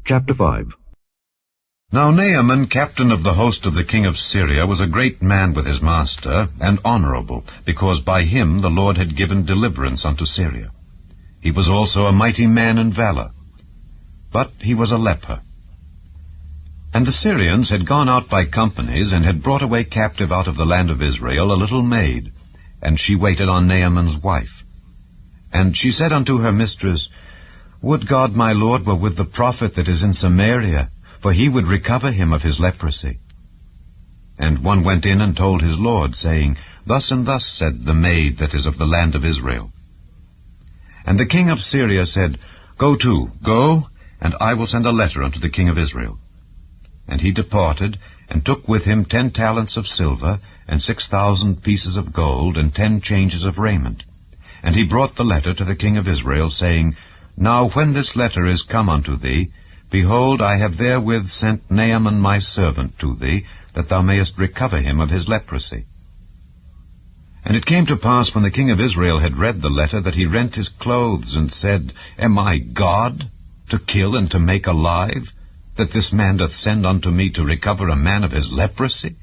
Chapter 5. Now Naaman, captain of the host of the king of Syria, was a great man with his master, and honorable, because by him the Lord had given deliverance unto Syria. He was also a mighty man in valor, but he was a leper. And the Syrians had gone out by companies, and had brought away captive out of the land of Israel a little maid, and she waited on Naaman's wife. And she said unto her mistress, Would God my Lord were with the prophet that is in Samaria, for he would recover him of his leprosy. And one went in and told his lord, saying, Thus and thus said the maid that is of the land of Israel. And the king of Syria said, Go, and I will send a letter unto the king of Israel. And he departed, and took with him 10 talents of silver, and 6,000 pieces of gold, and 10 changes of raiment. And he brought the letter to the king of Israel, saying, Now when this letter is come unto thee, behold, I have therewith sent Naaman my servant to thee, that thou mayest recover him of his leprosy. And it came to pass, when the king of Israel had read the letter, that he rent his clothes, and said, Am I God, to kill and to make alive, that this man doth send unto me to recover a man of his leprosy?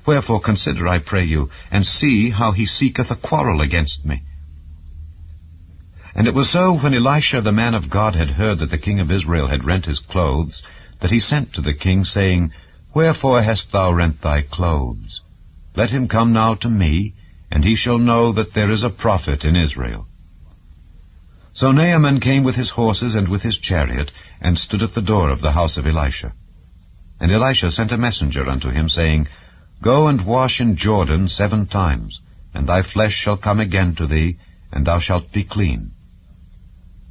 Wherefore consider, I pray you, and see how he seeketh a quarrel against me. And it was so, when Elisha the man of God had heard that the king of Israel had rent his clothes, that he sent to the king, saying, Wherefore hast thou rent thy clothes? Let him come now to me, and he shall know that there is a prophet in Israel. So Naaman came with his horses and with his chariot, and stood at the door of the house of Elisha. And Elisha sent a messenger unto him, saying, Go and wash in Jordan 7 times, and thy flesh shall come again to thee, and thou shalt be clean.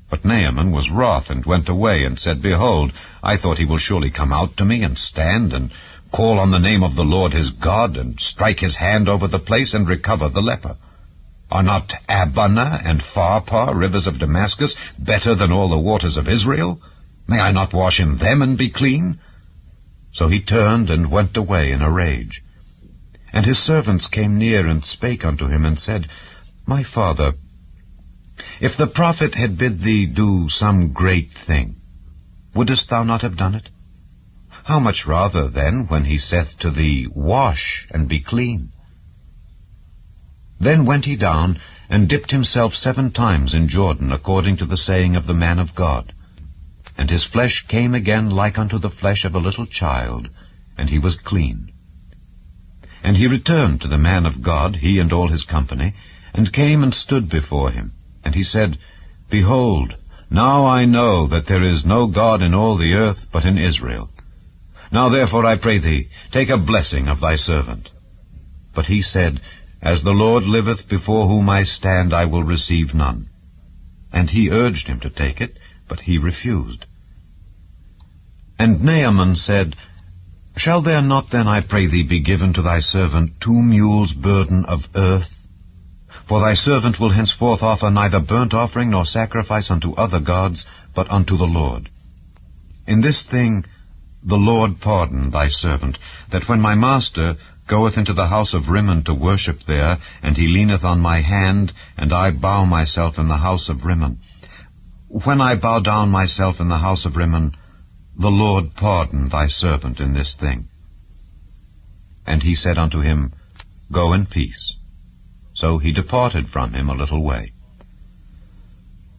But Naaman was wroth, and went away, and said, Behold, I thought he will surely come out to me, and stand, and call on the name of the Lord his God, and strike his hand over the place, and recover the leper. Are not Abana and Pharpar, rivers of Damascus, better than all the waters of Israel? May I not wash in them, and be clean? So he turned, and went away in a rage. And his servants came near, and spake unto him, and said, My father, if the prophet had bid thee do some great thing, wouldest thou not have done it? How much rather, then, when he saith to thee, Wash, and be clean? Then went he down, and dipped himself 7 times in Jordan, according to the saying of the man of God. And his flesh came again like unto the flesh of a little child, and he was clean. And he returned to the man of God, he and all his company, and came and stood before him. And he said, Behold, now I know that there is no God in all the earth but in Israel. Now therefore I pray thee, take a blessing of thy servant. But he said, As the Lord liveth, before whom I stand, I will receive none. And he urged him to take it, but he refused. And Naaman said, Shall there not then, I pray thee, be given to thy servant 2 mules' burden of earth? For thy servant will henceforth offer neither burnt offering nor sacrifice unto other gods, but unto the Lord. In this thing the Lord pardon thy servant, that when my master goeth into the house of Rimmon to worship there, and he leaneth on my hand, and I bow myself in the house of Rimmon. When I bow down myself in the house of Rimmon, the Lord pardon thy servant in this thing. And he said unto him, Go in peace. So he departed from him a little way.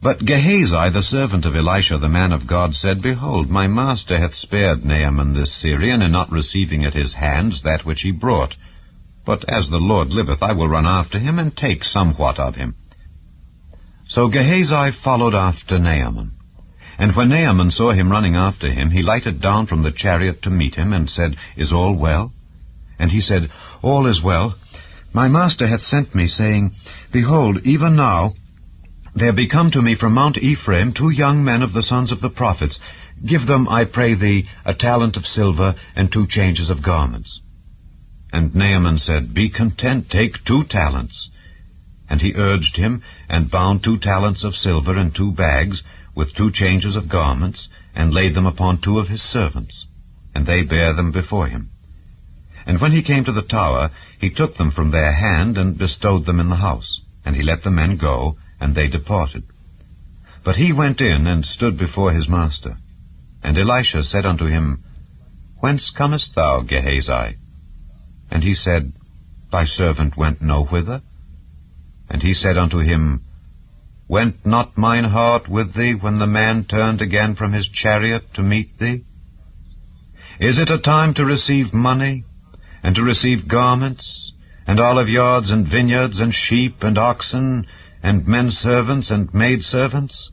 But Gehazi, the servant of Elisha the man of God, said, Behold, my master hath spared Naaman this Syrian, in not receiving at his hands that which he brought. But as the Lord liveth, I will run after him, and take somewhat of him. So Gehazi followed after Naaman. And when Naaman saw him running after him, he lighted down from the chariot to meet him, and said, Is all well? And he said, All is well. My master hath sent me, saying, Behold, even now there be come to me from Mount Ephraim 2 young men of the sons of the prophets. Give them, I pray thee, a talent of silver, and 2 changes of garments. And Naaman said, Be content, take 2 talents. And he urged him, and bound 2 talents of silver in 2 bags, with 2 changes of garments, and laid them upon 2 of his servants. And they bare them before him. And when he came to the tower, he took them from their hand, and bestowed them in the house. And he let the men go, and they departed. But he went in, and stood before his master. And Elisha said unto him, Whence comest thou, Gehazi? And he said, Thy servant went no whither. And he said unto him, Went not mine heart with thee when the man turned again from his chariot to meet thee? Is it a time to receive money, and to receive garments, and oliveyards, and vineyards, and sheep, and oxen, and men servants, and maidservants?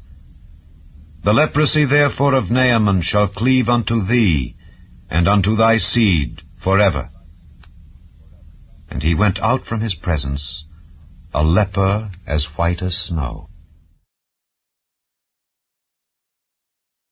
The leprosy therefore of Naaman shall cleave unto thee, and unto thy seed forever. And he went out from his presence, a leper as white as snow.